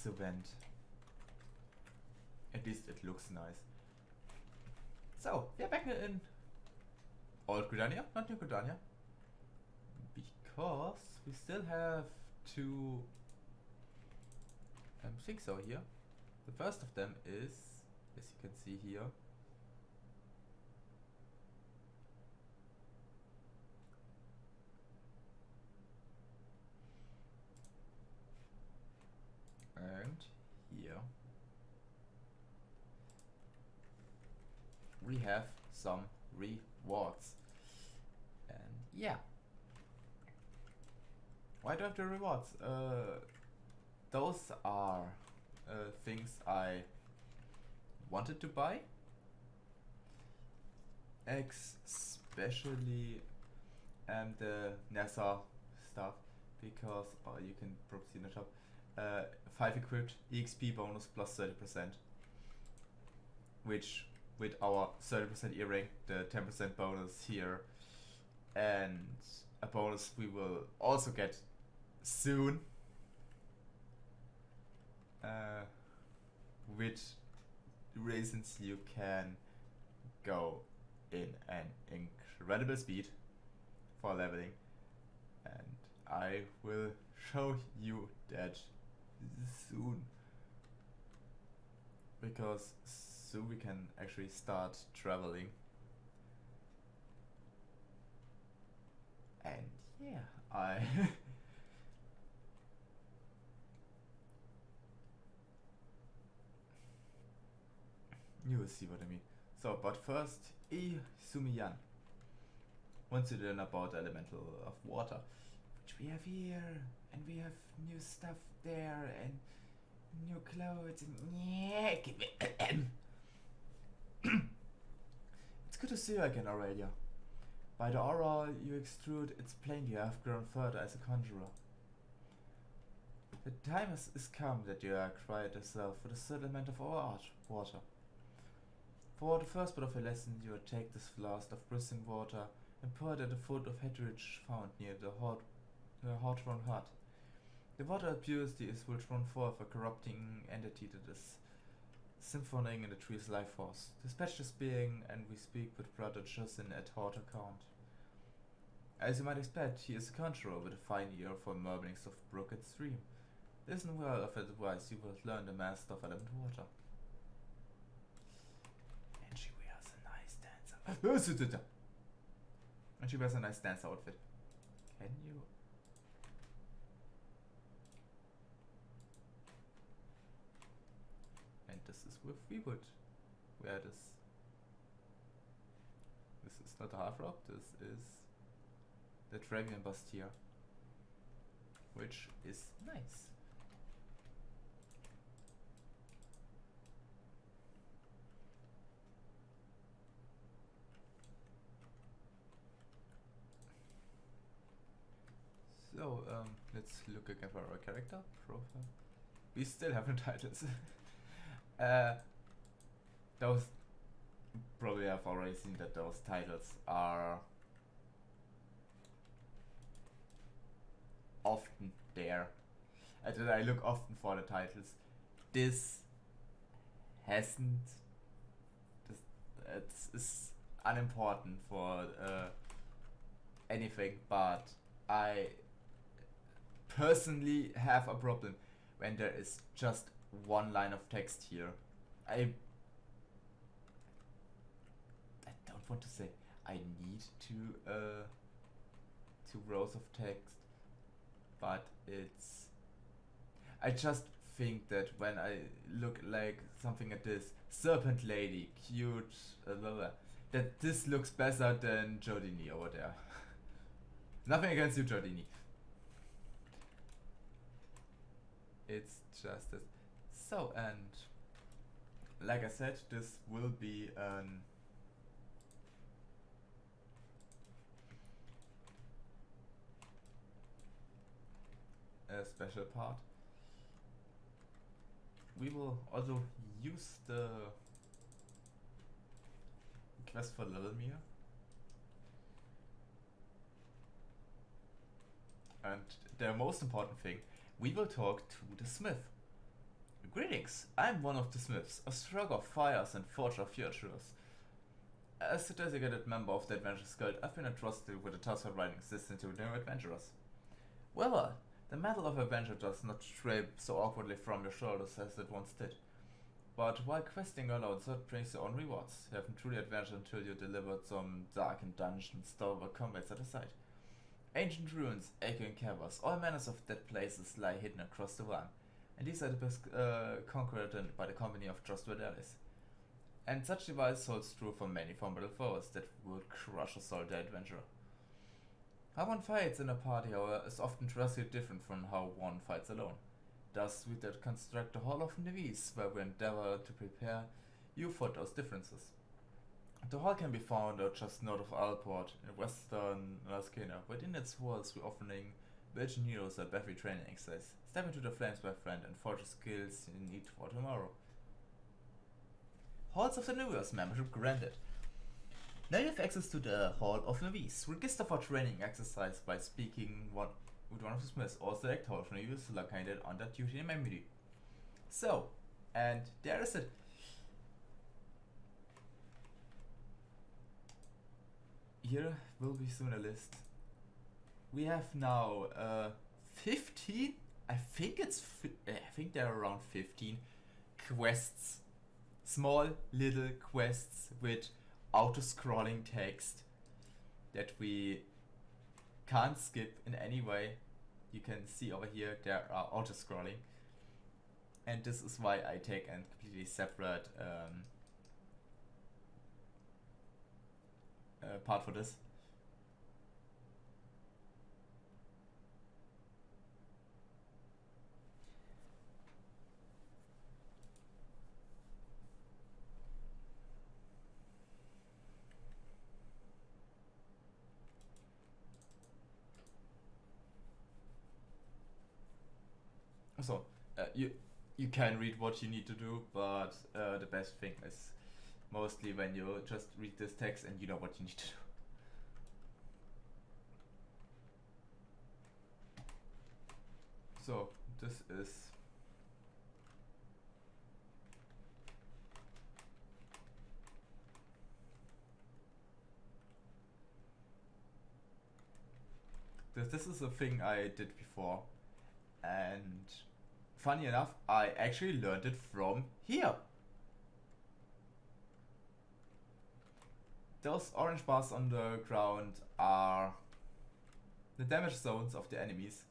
nice event. At least it looks nice. So, we're back in Old Gridania, not New Gridania. Because we still have two things over here. The first of them is, as you can see here, and here we have some rewards. And yeah, why do I have the rewards? Those are things I wanted to buy, especially the NASA stuff, because you can probably see in the top, 5 equipped EXP bonus plus 30%, which with our 30% earring, the 10% bonus here, and a bonus we will also get soon, which reasons you can go in an incredible speed for leveling, and I will show you that soon, because soon we can actually start traveling. And yeah, you will see what I mean. So, but first, Sumiyan wants to learn about the elemental of water, which we have here, and we have new stuff there, and new clothes, and yeah. It's good to see you again, Aurelia. By the aura you extrude, it's plain you have grown further as a conjurer. The time is come that you are quiet yourself for the settlement of our art, water. For the first part of your lesson, you will take this flask of bristling water and pour it at the foot of Hedridge found near the Hawthorne hut. The water of purity is will run forth a corrupting entity that is symphoning in the tree's life force. Dispatch this being, and we speak with Brother Justin at Hawthorne account. As you might expect, he is a conjurer with a fine ear for murmurings of brook and stream. Listen well of advice, you will learn the master of element water. And she wears a nice dancer. And she wears a nice dancer outfit. Can you? And this is with we would wear this. This is not a half rock, this is the Travian bust here, which is nice. So let's look again for our character profile. We still have no titles. Those probably have already seen that those titles are often there, and that I look often for the titles. This hasn't. It's unimportant for anything, but I personally have a problem when there is just one line of text here. I don't want to say I need two rows of text, but it's. I just think that when I look like something at this serpent lady, cute, that this looks better than Jodini over there. Nothing against you, Jodini. It's just this. So, and like I said, this will be a special part. We will also use the quest for Lilmere, and the most important thing, we will talk to the smith. Greetings, I'm one of the smiths, a striker of fires and forger of futures. As a designated member of the Adventurers Guild, I've been entrusted with the task of writing assistance to new adventurers. Well, the mantle of adventure does not drape so awkwardly from your shoulders as it once did. But while questing alone that brings your own rewards, you haven't truly adventured until you delivered some darkened dungeons, stolen combats at the site. Ancient ruins, echoing caverns, all manners of dead places lie hidden across the realm, and these are the best conquered by the company of trustworthy allies. And such device holds true for many formidable foes that would crush a solitary adventurer. How one fights in a party, however, is often drastically different from how one fights alone. Thus, we did construct the Hall of Nevis, where we endeavor to prepare you for those differences. The hall can be found just north of Alport, in western Alaskana. Within its walls, we're offering virgin heroes at every training exercise. Step into the flames, my friend, and forge the skills you need for tomorrow. Halls of the New Year's membership granted. Now you have access to the Hall of Nevis. Register for training exercise by speaking with one of the smiths, or select Hall of Nevis located on that duty in memory. So, and there is it. Here will be soon a list. We have now 15. I think there are around 15 quests. Small little quests with auto-scrolling text that we can't skip in any way. You can see over here there are auto-scrolling, and this is why I take a completely separate part for this. So, you can read what you need to do, but the best thing is mostly when you just read this text and you know what you need to do. So, this is this is a thing I did before, and funny enough, I actually learned it from here. Those orange bars on the ground are the damage zones of the enemies,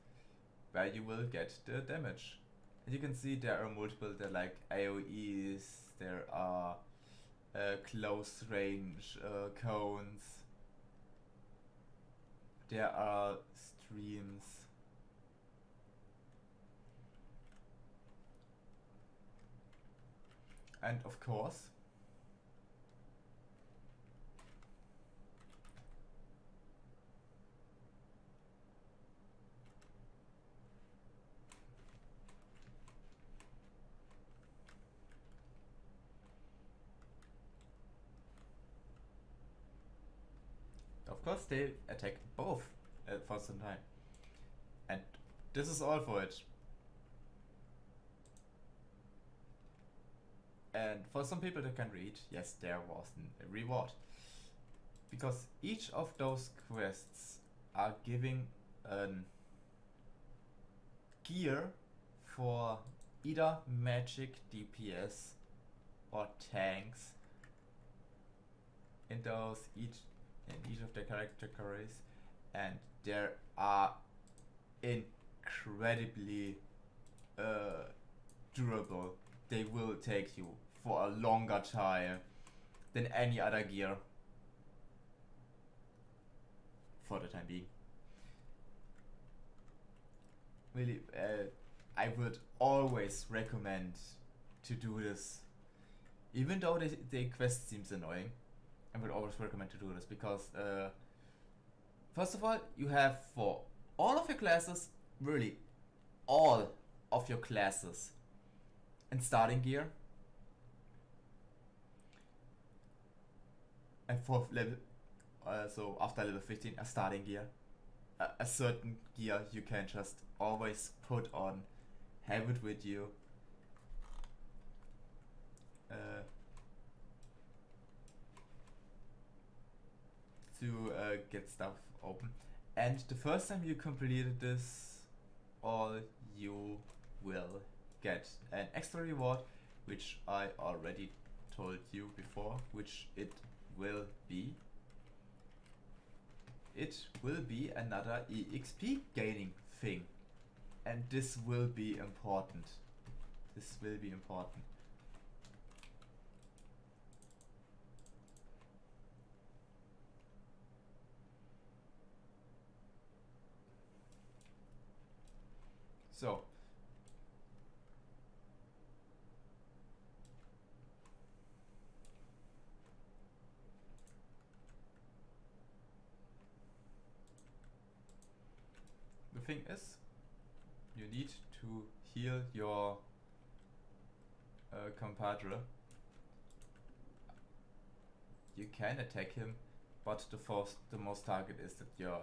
where you will get the damage. And you can see there are multiple, there are like AoEs, there are close range cones, there are streams. And of course, they attack both for some time. And this is all for it. And for some people that can read, yes, there was a reward. Because each of those quests are giving gear for either magic, DPS, or tanks in each of the character categories, and there are incredibly durable. They will take you for a longer time than any other gear for the time being. Really, I would always recommend to do this, even though the quest seems annoying. I would always recommend to do this because first of all, you have for all of your classes, really all of your classes, and starting gear, and for level so after level 15, a starting gear, a certain gear you can just always put on, have it with you, get stuff open. And the first time you completed this, all you will get an extra reward, which I already told you before, which it will be. It will be another EXP gaining thing. And this will be important. This will be important. So, the thing is, you need to heal your compadre. You can attack him, but the most target is that your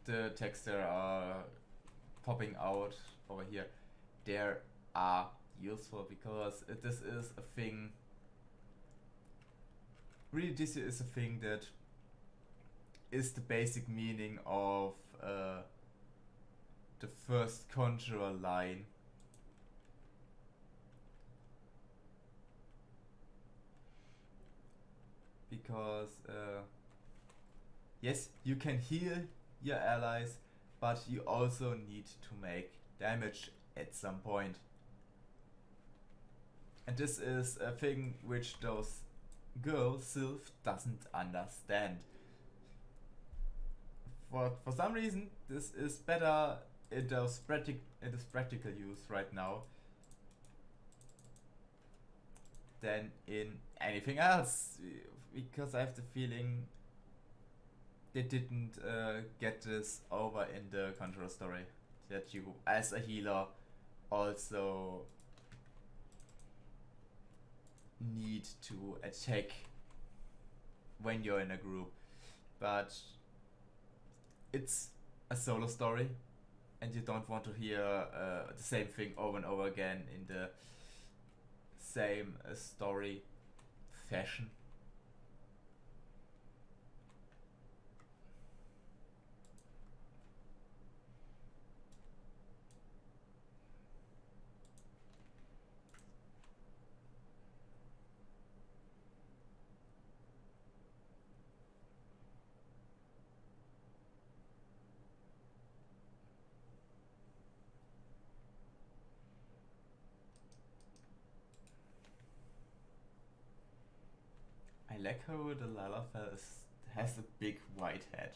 the texts that are popping out over here, they are useful because this is a thing. Really, this is a thing that is the basic meaning of the first conjurer line. Because yes, you can heal your allies, but you also need to make damage at some point. And this is a thing which those girl Sylph doesn't understand. For some reason, this is better in this practical use right now than in anything else, because I have the feeling they didn't get this over in the Conjurer story, that you as a healer also need to attack when you're in a group. But it's a solo story and you don't want to hear the same thing over and over again in the same story fashion. I like how the Lalafell has a big white head.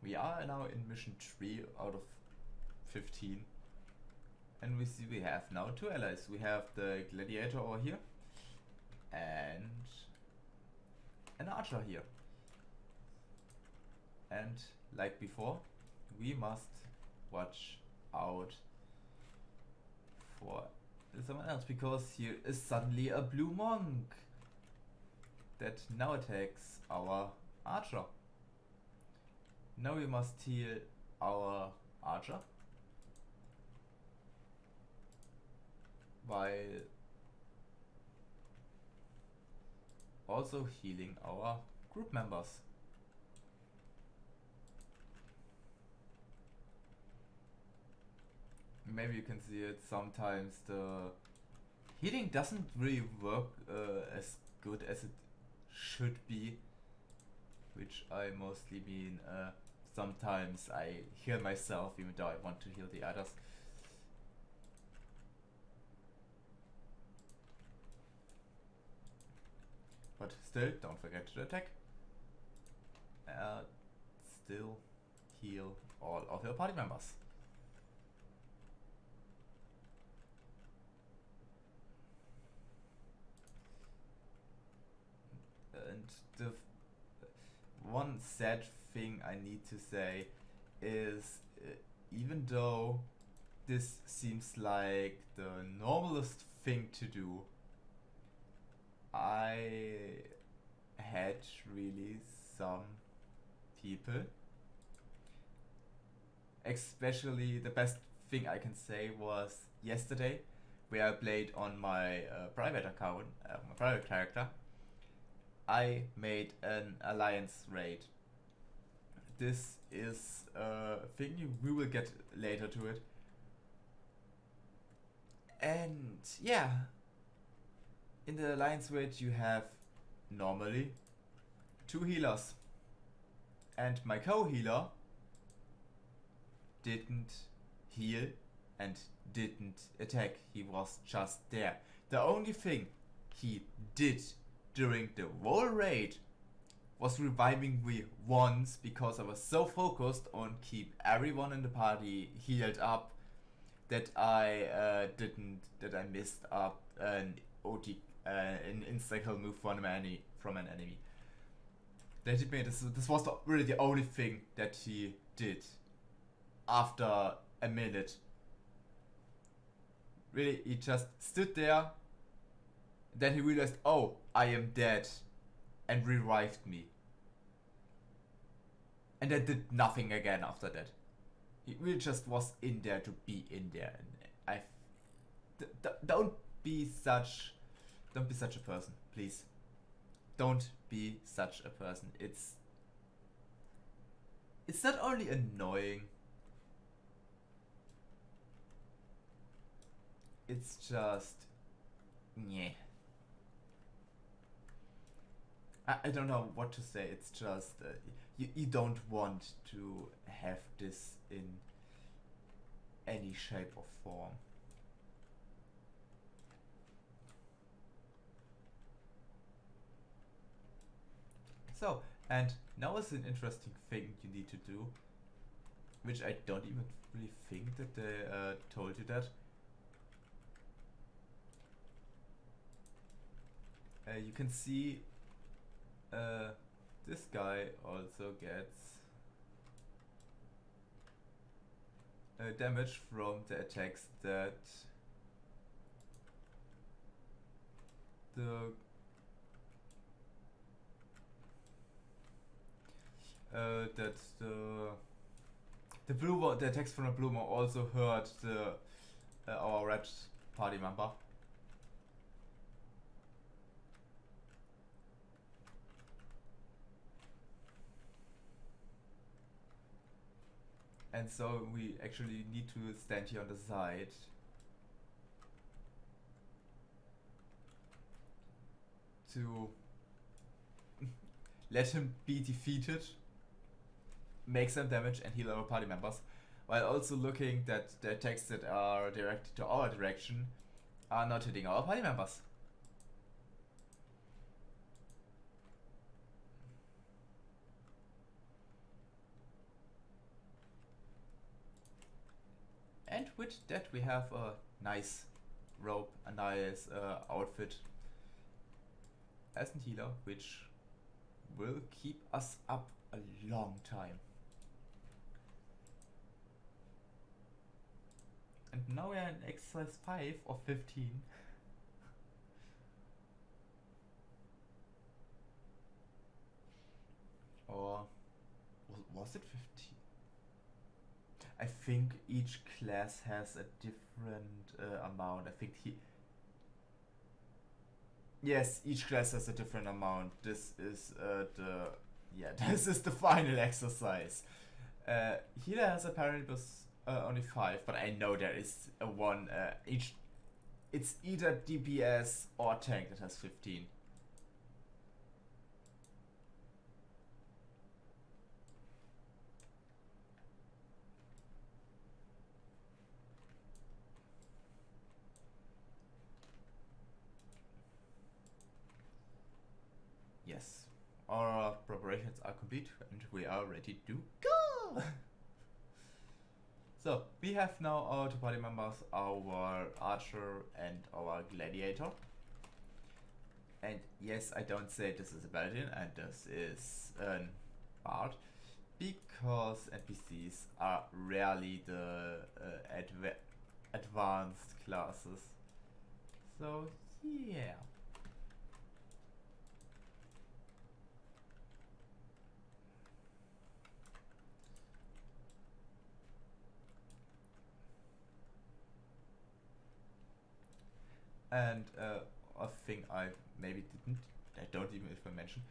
We are now in mission 3 out of 15. And we see we have now 2 allies. We have the gladiator over here and an archer here. And like before, we must watch out for someone else, because here is suddenly a blue monk that now attacks our archer. Now we must heal our archer while also healing our group members. Maybe you can see it sometimes the healing doesn't really work as good as it should be, which I mostly mean sometimes I heal myself even though I want to heal the others. But still, don't forget to attack. Still heal all of your party members. And the one sad thing I need to say is, even though this seems like the normalest thing to do. I had really some people, especially the best thing I can say was yesterday, where I played on my private account, my private character. I made an alliance raid. This is a thing we will get later to it. And yeah, in the alliance raid you have normally 2 healers. And my co-healer didn't heal and didn't attack. He was just there. The only thing he did during the whole raid was reviving me once, because I was so focused on keep everyone in the party healed up that I missed up an an insta kill move from an enemy. That hit me. This was really the only thing that he did after a minute. Really, he just stood there. Then he realized, oh, I am dead, and revived me. And then did nothing again after that. He really just was in there to be in there. And don't be such a person, please. Don't be such a person. It's not only annoying. It's just, yeah. I don't know what to say. It's just you don't want to have this in any shape or form. So, and now is an interesting thing you need to do, which I don't even really think that they told you that. You can see this guy also gets damage from the attacks that the the attacks from the bloomer also hurt the our red party member. And so we actually need to stand here on the side to let him be defeated, make some damage and heal our party members, while also looking that the attacks that are directed to our direction are not hitting our party members. And with that we have a nice robe, a nice outfit as a healer, which will keep us up a long time. And now we are in exercise 5 or 15. Or was it 15? I think each class has a different amount. I think yes, each class has a different amount. This is this is the final exercise. Healer has apparently only 5, but I know there is a one each. It's either DPS or tank that has 15. Yes, our preparations are complete and we are ready to go! So, we have now our 2 party members, our archer and our gladiator. And yes, I don't say this is a paladin and this is an bard, because NPCs are rarely the advanced classes. So yeah. And a thing I maybe didn't, I don't even if I mention,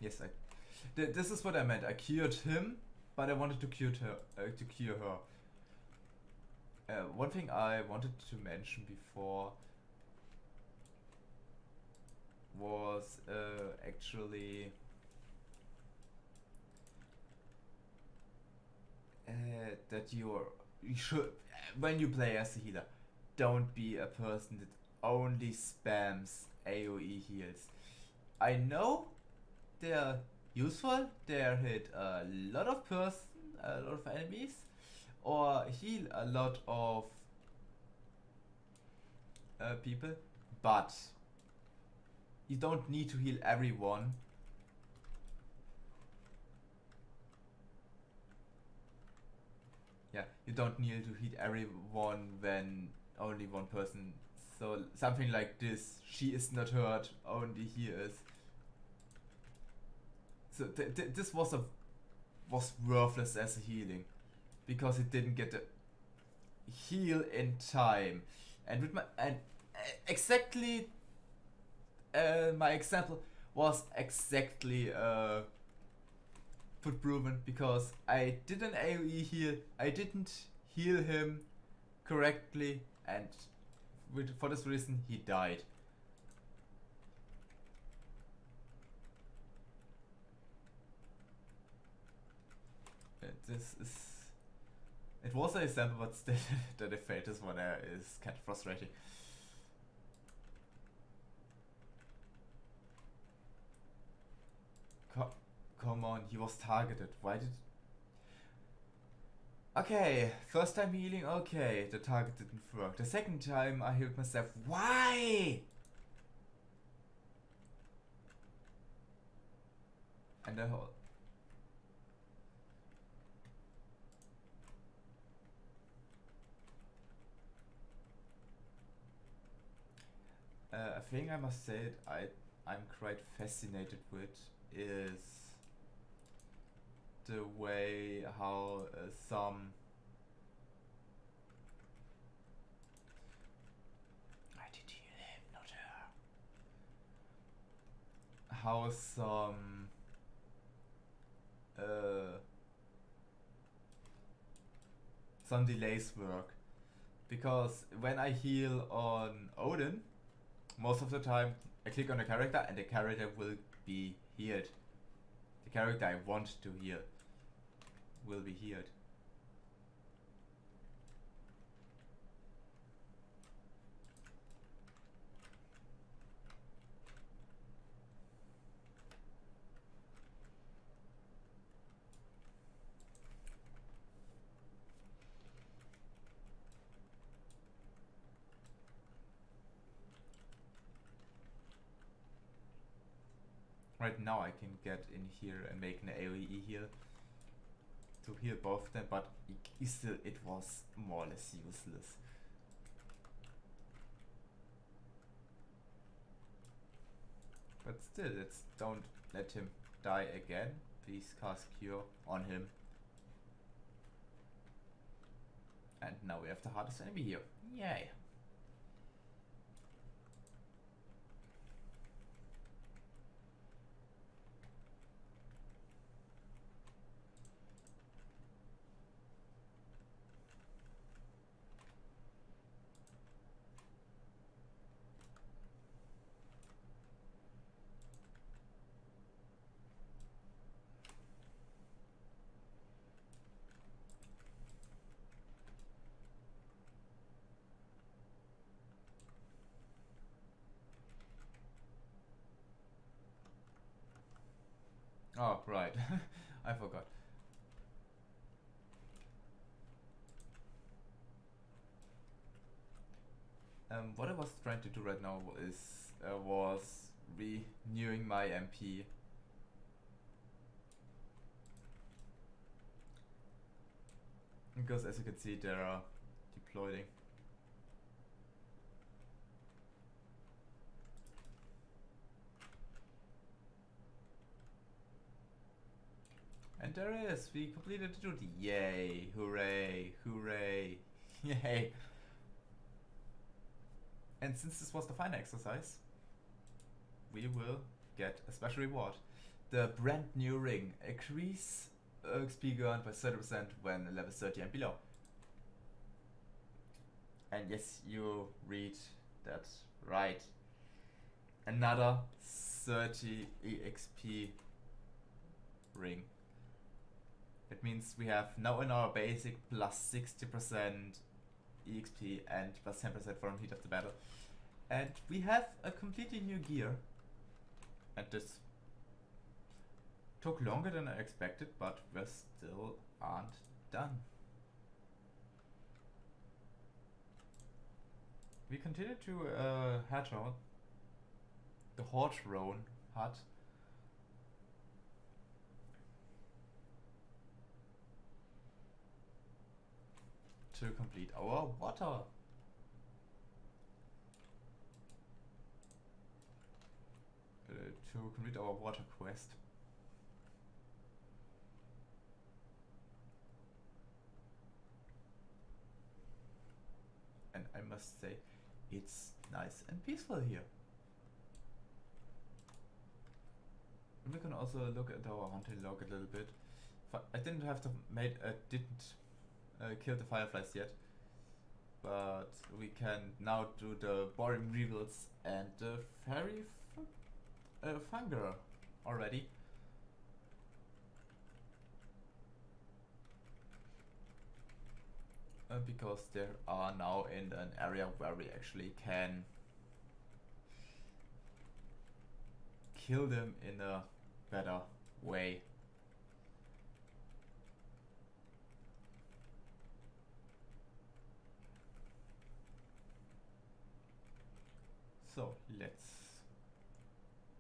yes, this is what I meant. I cured him, but I wanted to cure her. One thing I wanted to mention before was actually that you should, when you play as a healer, don't be a person that only spams AoE heals. I know they're useful. They hit a lot of enemies, or heal a lot of people, but you don't need to heal everyone. Yeah, you don't need to hit everyone when only one person. So something like this, she is not hurt, only he is. So this was worthless as a healing, because it didn't get the heal in time, and with my exactly my example was exactly put proven, because I did an AoE heal, I didn't heal him correctly, and for this reason he died. This is, it was an example, but still the defeatist one is kind of frustrating. Come on, he was targeted. Why did... Okay, first time healing, okay, the target didn't work. The second time I healed myself. Why? And the whole... a thing I must say I'm quite fascinated with is the way how some... I did heal him, not her. How some delays work. Because when I heal on Odin, most of the time I click on a character and the character will be healed. The character I want to heal will be healed. Right now I can get in here and make an AoE heal to heal both of them, but it was more or less useless. But still, don't let him die again. Please cast Cure on him. And now we have the hardest enemy here. Yay! Oh, right. I forgot. What I was trying to do right now was renewing my MP. Because as you can see, they are deploying. And there it is, we completed the duty. Yay, hooray, hooray, yay. And since this was the final exercise, we will get a special reward. The brand new ring. Increase XP earned by 30% when level 30 and below. And yes, you read that right. Another 30 EXP ring. That means we have now in our basic plus 60% EXP and plus 10% from heat of the battle. And we have a completely new gear. And this took longer than I expected, but we still aren't done. We continue to hatch out the Horthrone hut. To complete our water. To complete our water quest. And I must say, it's nice and peaceful here. And we can also look at our hunting log a little bit. I didn't have to kill the fireflies yet, but we can now do the boring reveals and the fairy fungi already. Because they are now in an area where we actually can kill them in a better way. So let's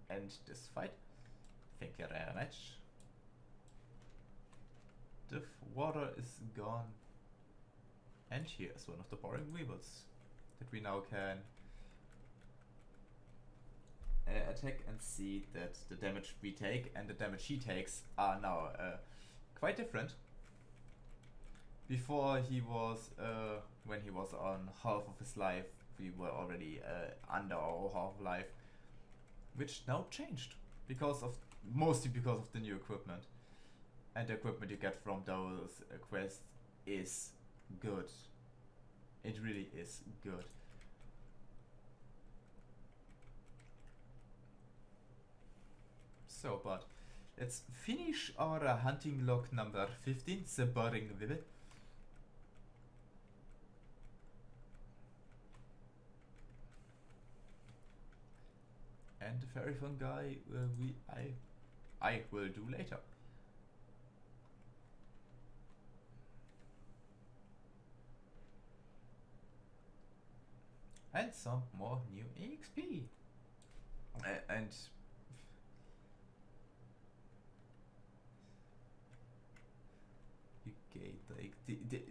end this fight. Thank you very much. The water is gone. And here is one of the boring weevils that we now can attack and see that the damage we take and the damage he takes are now quite different. Before he was, when he was on half of his life, we were already under our half life, which now changed mostly because of the new equipment. And the equipment you get from those quests is good. It really is good. So, but let's finish our hunting log number 15, the boring weevil. And the fairy fungi I will do later. And some more new EXP. And okay, like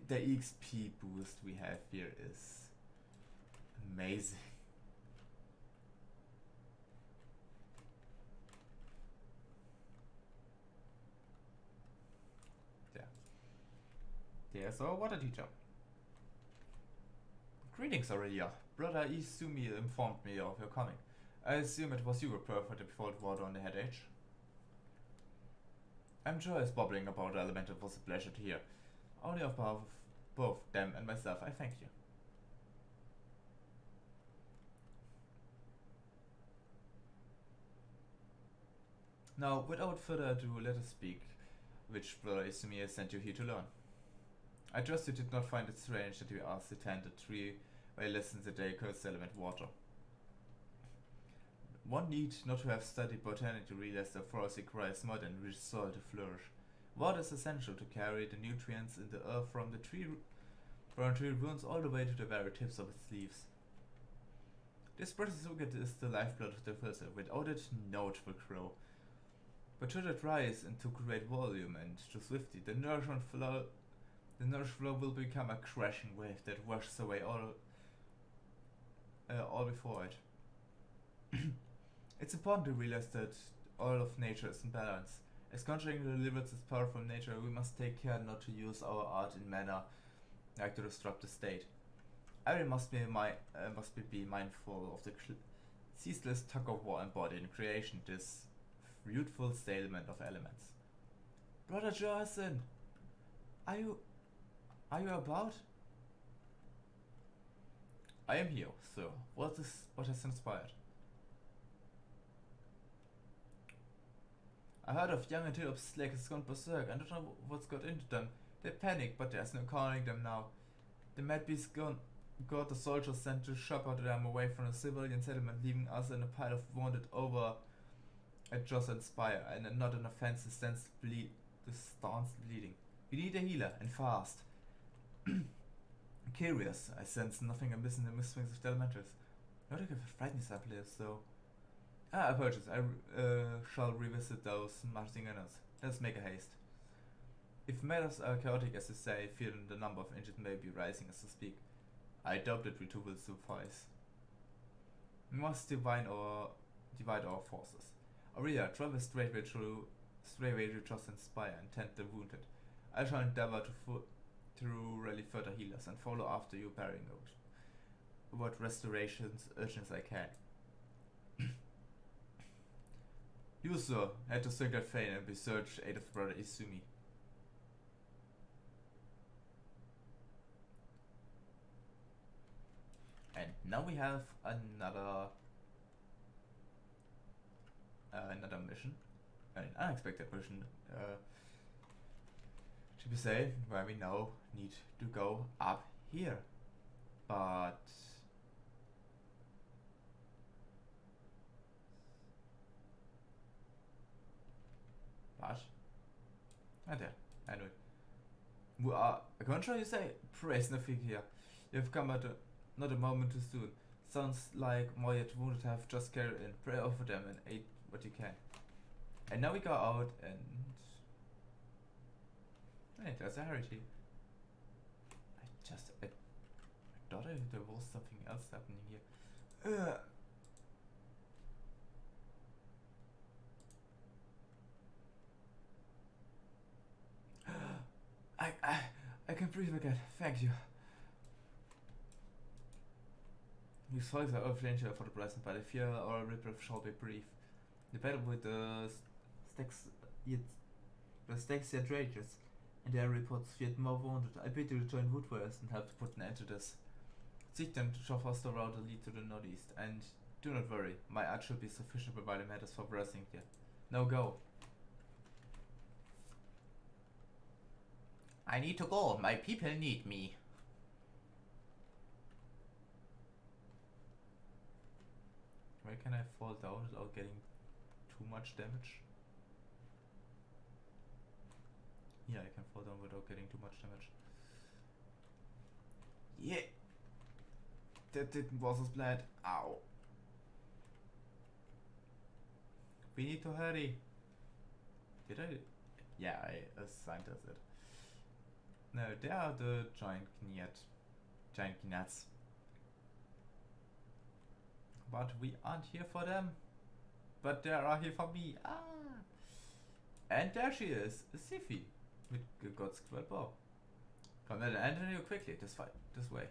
the EXP boost we have here is amazing. There's our water teacher. Greetings, Aurelia. Brother Izumi informed me of your coming. I assume it was you who preferred the default water on the head edge. I'm sure it's bubbling about the elemental was a pleasure to hear. Only on behalf of both them and myself, I thank you. Now, without further ado, let us speak. Which Brother Izumi has sent you here to learn? I trust you did not find it strange that you asked to tend the tree where lessons a day curse element water. One need not to have studied botany to realize the forest requires mud and rich soil to flourish. Water is essential to carry the nutrients in the earth from the tree roots all the way to the very tips of its leaves. This precious nugget is the lifeblood of the filter. Without it, no it will grow. But should it rise into great volume and too swiftly, the nourished flow will become a crashing wave that washes away all before it. It's important to realize that all of nature is in balance. As conjuring delivers its power from nature, we must take care not to use our art in manner like to disrupt the state. Everyone must be mindful of the ceaseless tug of war embodied in creation, this fruitful stalemate of elements. Brother Johansson, are you about? I am here, sir. What has inspired? I heard of young antelopes like it's gone berserk. I don't know what's got into them. They panic, but there's no calming them now. The mad beast got the soldiers sent to shepherd them away from the civilian settlement, leaving us in a pile of wounded over at Jocelyn's Spire, and not an offense the stands bleeding. We need a healer, and fast. Curious, I sense nothing amiss in the miswings of the elementals. Not to give a frightening sample is, so. Apologies, I shall revisit those Martinganos. Let's make a haste. If matters are chaotic as you say, feeling the number of injured may be rising as you speak. I doubt that we two will suffice. We must divide our forces. Aurelia, travel straightway to Jocelyn's Spire and tend the wounded. I shall endeavor to rally further healers and follow after you bearing what restorations urgent as I can. You, sir, head to Sacred Fane and beseech aid of Brother Izumi. And now we have another mission, an unexpected mission, should we say, where we now need to go up here, but there, I know it. We are a contra, you say? Praise nothing here. You have come at not a moment too soon. Sounds like more yet wounded have just carried in. Pray over them and aid what you can. And now we go out and... Hey, there's a Harity. I thought there was something else happening here. I can breathe again. Thank you. These fogs are of danger for the present, but I fear our reprieve shall be brief. The battle with the stakes yet rages, and their reports yet more wounded. I bid you to join Woodwards and help to put an end to this. Seek them to show us the route that lead to the northeast, and do not worry, my art should be sufficient provided matters for progressing here. Now go. I need to go. My people need me. Where can I fall down without getting too much damage? Yeah, I can fall down without getting too much damage. Yeah! That didn't was as bad. Ow. We need to hurry. Did I? Yeah, I assigned us it. No, they are the giant gnats. But we aren't here for them. But they are here for me. Ah! And there she is, Sifi, with a God's square bow. Come at Antonio quickly, this way.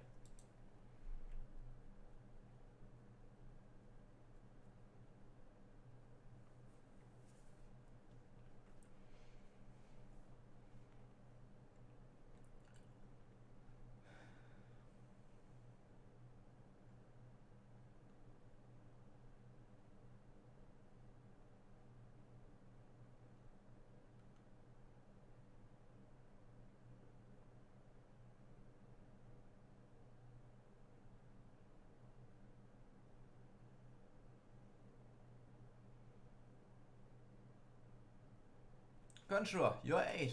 Conjurer, you're 8.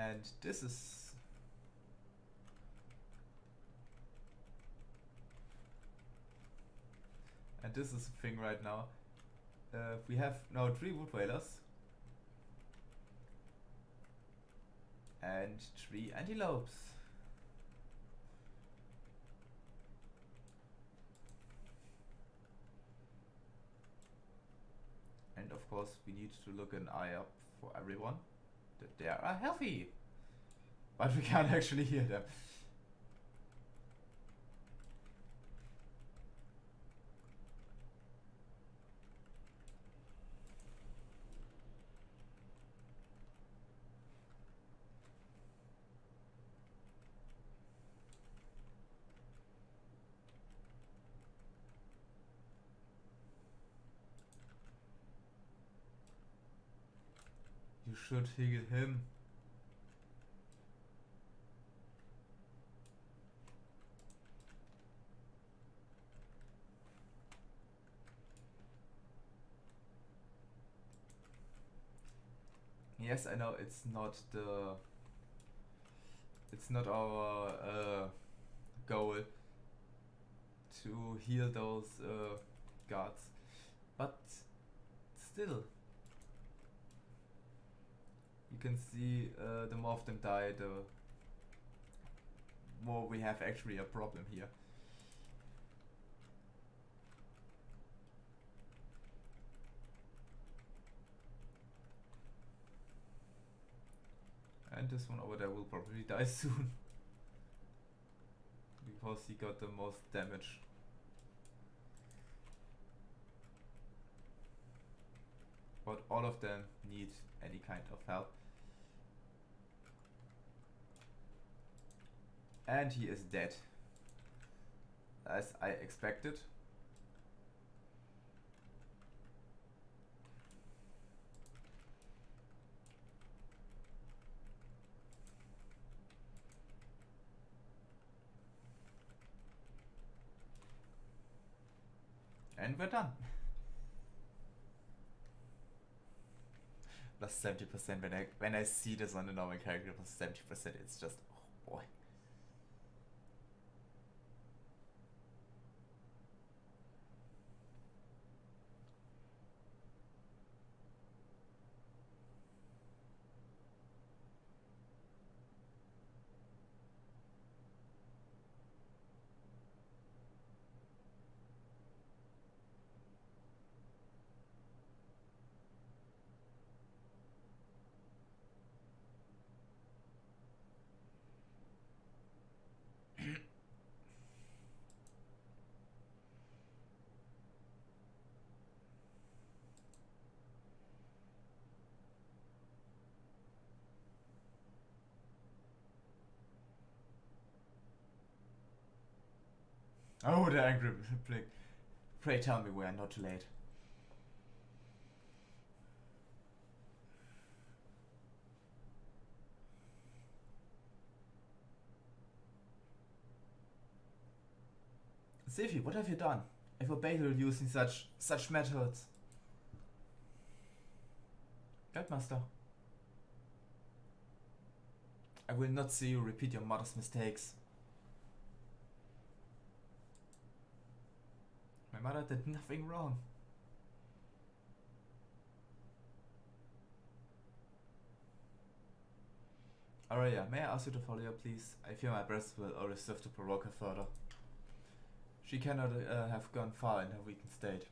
And this is... And this is the thing right now. We have now 3 wood whalers. And 3 antelopes. And of course we need to look an eye up for everyone that they are healthy. But we can't actually hear them. You should heal him. Yes, I know it's not our goal to heal those guards, but still, you can see the more of them die, the more we have actually a problem here. And this one over there will probably die soon. Because he got the most damage. But all of them need any kind of help. And he is dead. As I expected. And we're done. Plus 70% when I see this on the normal character, plus 70%, it's just, oh boy. Oh, the angry blick. Pray tell me we are not too late. Sylvie, what have you done? I forbade you using such methods. Geldmaster. I will not see you repeat your mother's mistakes. My mother did nothing wrong. Aurelia, may I ask you to follow her, please? I fear my breath will only serve to provoke her further. She cannot have gone far in her weakened state.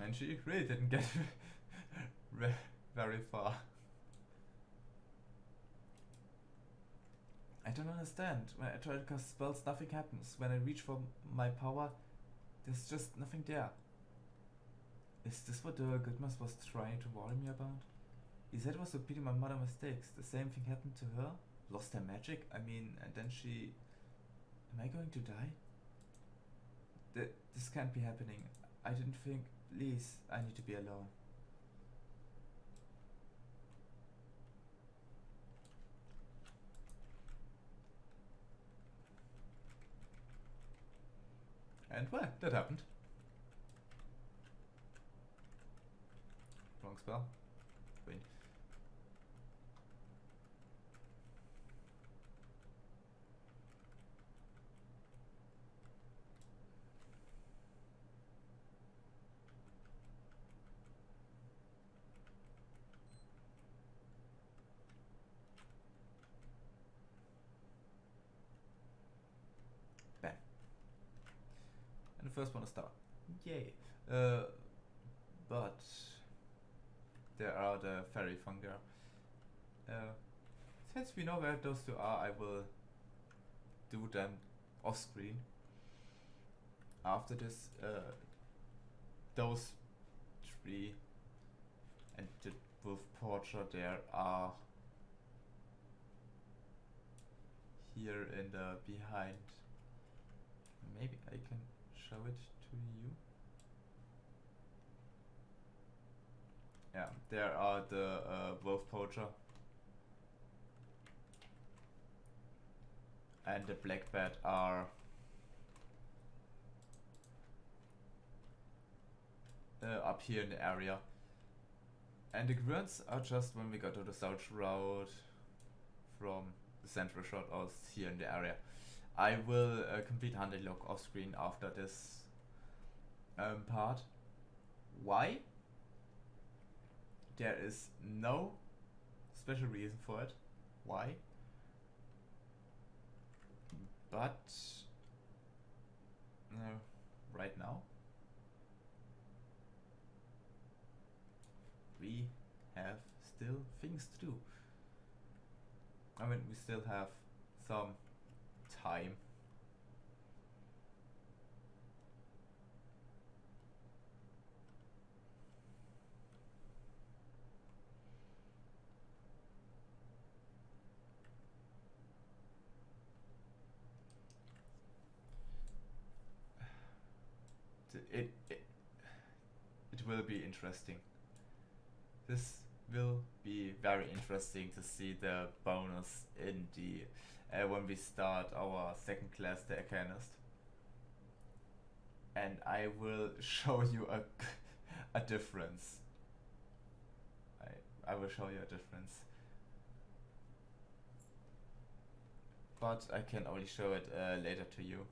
And she really didn't get very far. I don't understand. When I try to cast spells, nothing happens. When I reach for my power, there's just nothing there. Is this what the Goodmas was trying to warn me about? He said it was repeating my mother's mistakes. The same thing happened to her? Lost her magic? I mean, and then she... Am I going to die? This can't be happening. I didn't think... Please, I need to be alone. And well, that happened. Wrong spell. Wait. Bam. And the first one is star. Yay. But there are the fairy fungi. Since we know where those two are, I will do them off screen. After this, those three and the wolf portrait there are here in the behind. Maybe I can show it to you. Yeah, there are the wolf poacher and the black bat are up here in the area, and the grunts are just when we go to the south road from the central shot or here in the area. I will complete hunting log off screen after this part. Why? There is no special reason for it. Why? But right now we have still things to do. I mean, we still have some time. It will be interesting. This will be very interesting to see the bonus in the when we start our second class, the Arcanist. And I will show you a difference. I will show you a difference. But I can only show it later to you.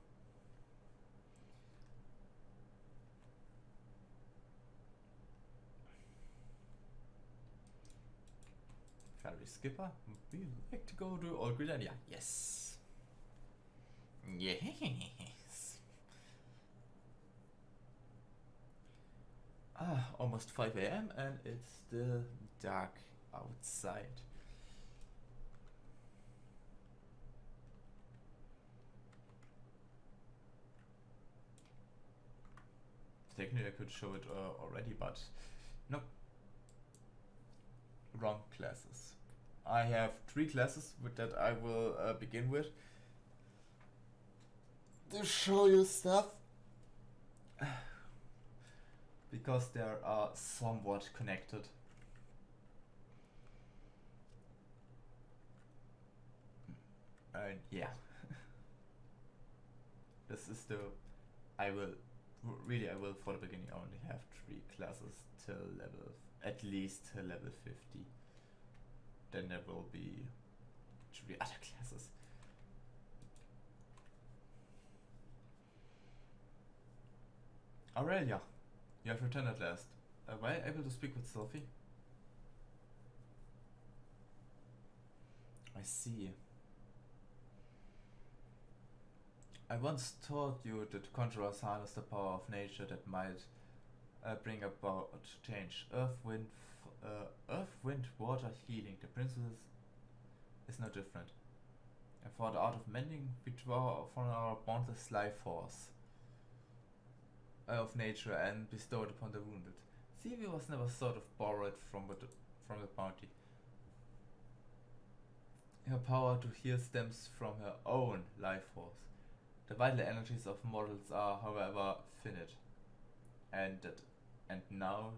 Fairy skipper, we like to go to Old Grenadier. Yes. Yes. Almost 5 AM and it's still dark outside. Technically I could show it already, but no. Wrong classes. I have 3 classes that I will begin with to show you stuff because they are somewhat connected. And yeah, this is the I will for the beginning only have 3 classes till level, at least till level 50. Then there will be 3 other classes. Aurelia, you have returned at last. Were you able to speak with Sophie? I see. I once taught you that conjurers harness the power of nature that might bring about change. Earth, wind, water, healing. The principle is no different. And for the art of mending, we draw from our boundless life force of nature and bestow it upon the wounded. Sylvia was never sort of borrowed from the bounty. Her power to heal stems from her own life force. The vital energies of mortals are, however, finite, and now,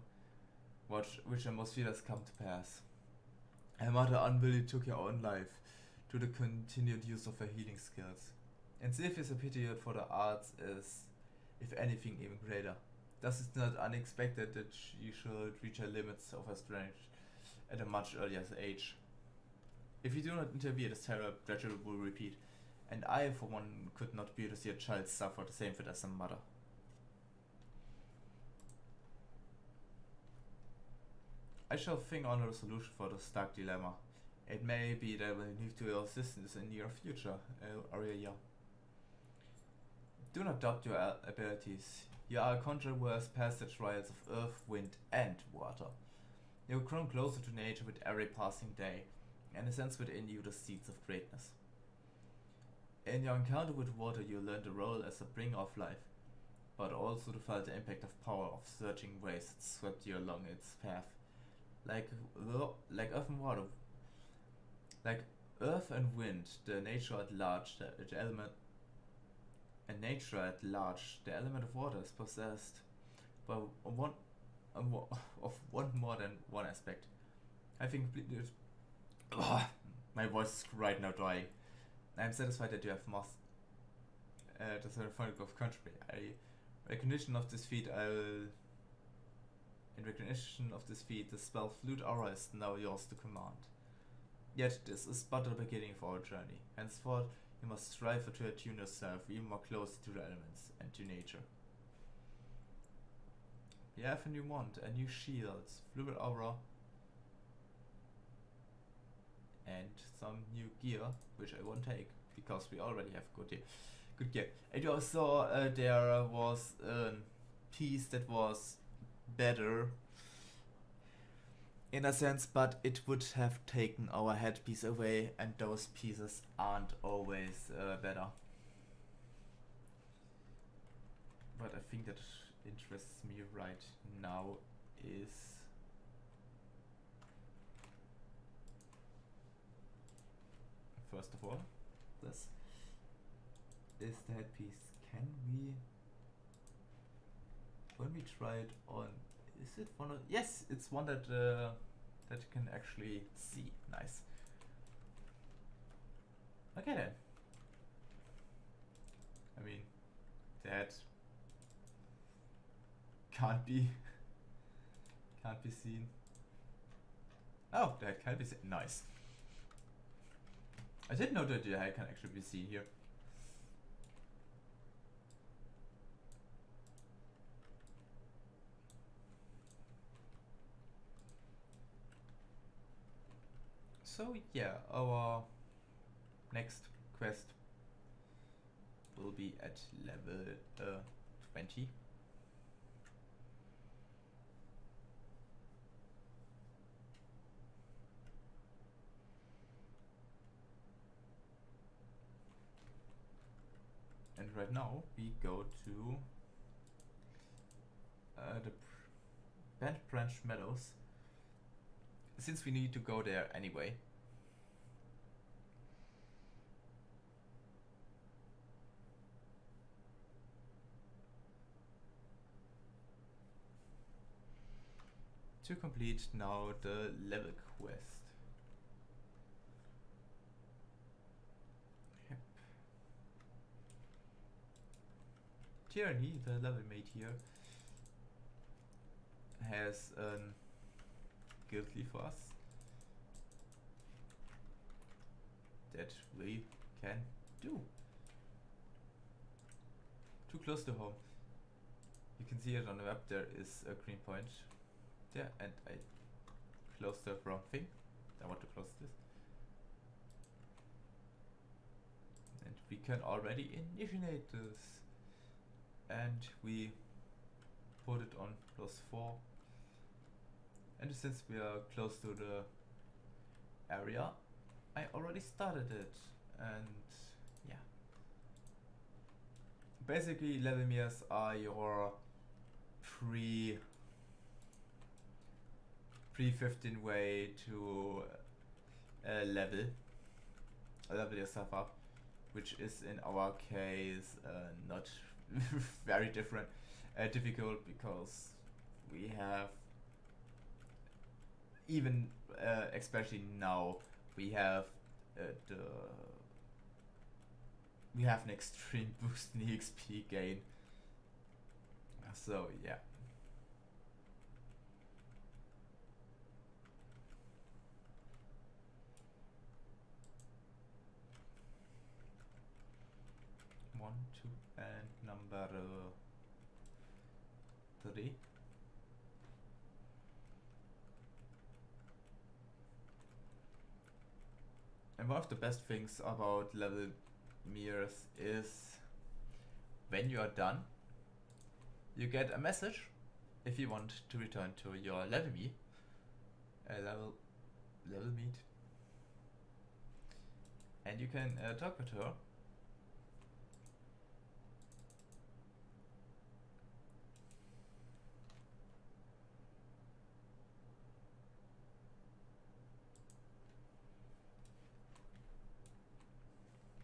which most fears come to pass. Her mother unwillingly took her own life to the continued use of her healing skills. And Sylvia's appetite for the arts is if anything even greater. Thus it's not unexpected that you should reach your limits of her strength at a much earlier age. If you do not intervene, this terror gradually will repeat, and I, for one, could not bear to see a child suffer the same fate as a mother. I shall think on a solution for this stark dilemma. It may be that I will need to your assistance in the near future, Aurelia. Do not doubt your abilities. You are a conjurer who has passed the trials of earth, wind, and water. You have grown closer to nature with every passing day, and a sense within you the seeds of greatness. In your encounter with water, you learned the role as a bringer of life, but also to feel the impact of power of surging waves that swept you along its path. Like earth and water, like earth and wind, the nature at large, the element, and nature at large, the element of water is possessed by one more than one aspect. I think completed. My voice is right now dry. I am satisfied that you have mastered the symphonic of country. In recognition of this feat, the spell Flute Aura is now yours to command. Yet this is but the beginning of our journey. Henceforth, you must strive to attune yourself even more closely to the elements and to nature. You have a new wand, a new shield, Fluid Aura, and some new gear, which I won't take because we already have good gear. And you also there was a piece that was better in a sense, but it would have taken our headpiece away, and those pieces aren't always better. But I think that interests me right now is first of all, this is the headpiece. Can we, when we try it on, is it one of, yes, it's one that that you can actually see. Nice. Okay then. I mean, that can't be seen. Oh, that can be seen. Nice. I didn't know that the head can actually be seen here. So yeah, our next quest will be at level 20. And right now we go to the Bent Branch Meadows, since we need to go there anyway. To complete now the level quest. Yep. Tyranny, the level mate here, has an guild lead for us that we can do. Too close to home. You can see it on the map, there is a green point there, and I closed the wrong thing. I want to close this. And we can already initiate this. And we put it on +4. And since we are close to the area, I already started it. And yeah. Basically, level mirrors are your pre-15 way to level yourself up, which is in our case not very difficult, because we have even especially now we have an extreme boost in EXP gain, So yeah. One, two, and number three. And one of the best things about level mirrors is when you are done, you get a message if you want to return to your level me, level meet, and you can talk with her.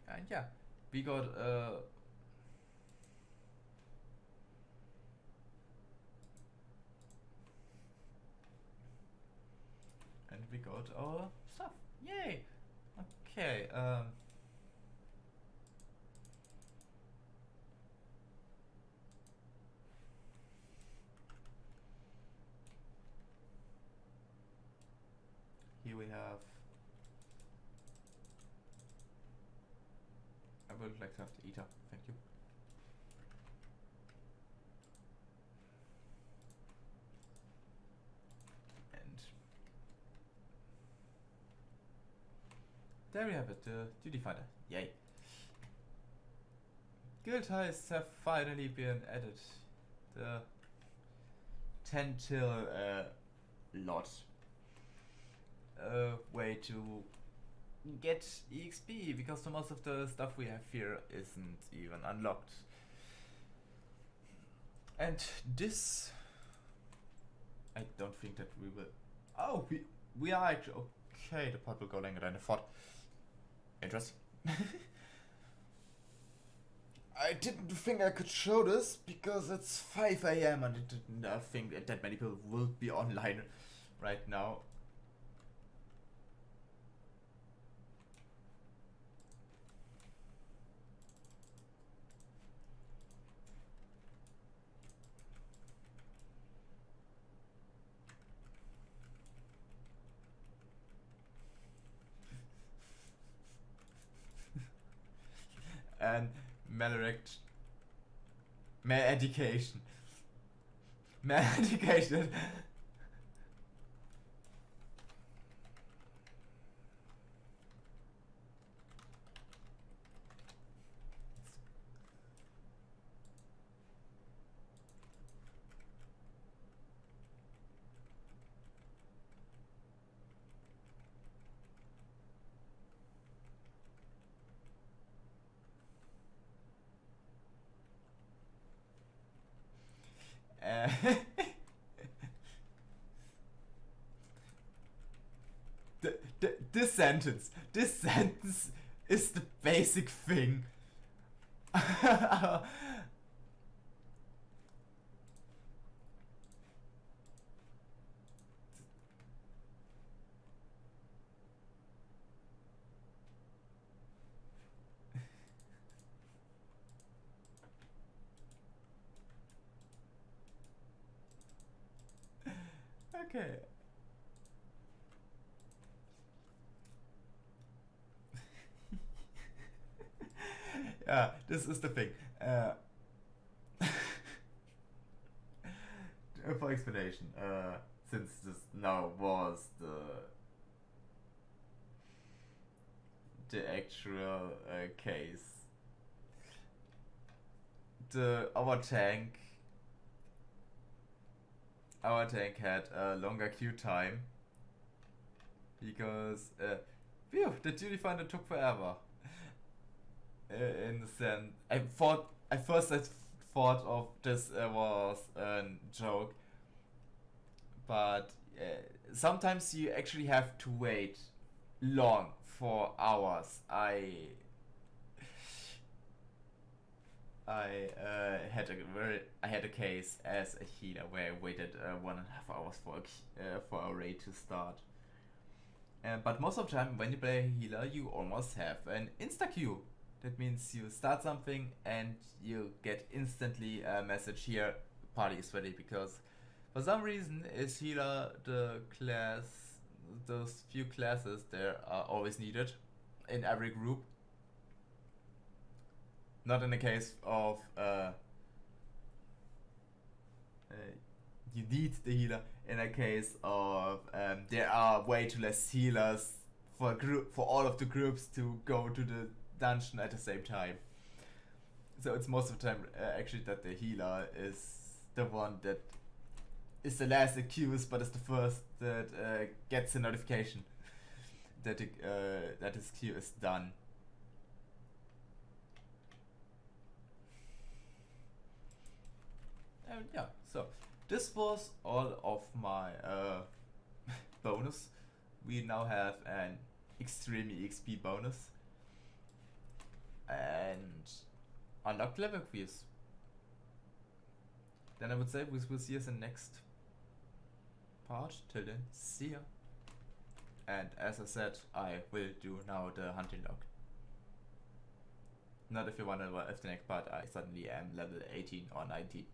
And yeah, we got and we got our stuff. Yay! Okay. Here we have. I would like to have the eater. Thank you. And there we have it, the duty finder. Yay. Guild ties have finally been added. The 10 till lot way to get EXP, because the most of the stuff we have here isn't even unlocked. And this, I don't think that we will. Oh, we are actually okay. The part will go longer than I thought. Interesting. I didn't think I could show this because it's 5 AM and I think that many people will be online right now. And malediction. Medication. Medication. This sentence is the basic thing. Okay. Yeah, this is the thing. For explanation, since this now was the actual case, our tank had a longer queue time because the duty finder took forever. In the sense, I thought of this was a joke, but sometimes you actually have to wait long for hours. I had a case as a healer where I waited 1.5 hours for a raid to start. But most of the time when you play a healer, you almost have an insta queue. That means you start something and you get instantly a message here, party is ready, because for some reason is healer the class, those few classes there are always needed in every group. Not in the case of you need the healer. In a case of there are way too less healers for all of the groups to go to the dungeon at the same time. So it's most of the time actually that the healer is the one that is the last accused, but is the first that gets a notification that that his queue is done. And yeah, so this was all of my bonus. We now have an extreme EXP bonus and unlocked level quiz. Then I would say we will see us in the next part. Till then, see ya. And as I said, I will do now the hunting log. Not if you wonder if the next part I suddenly am level 18 or 19.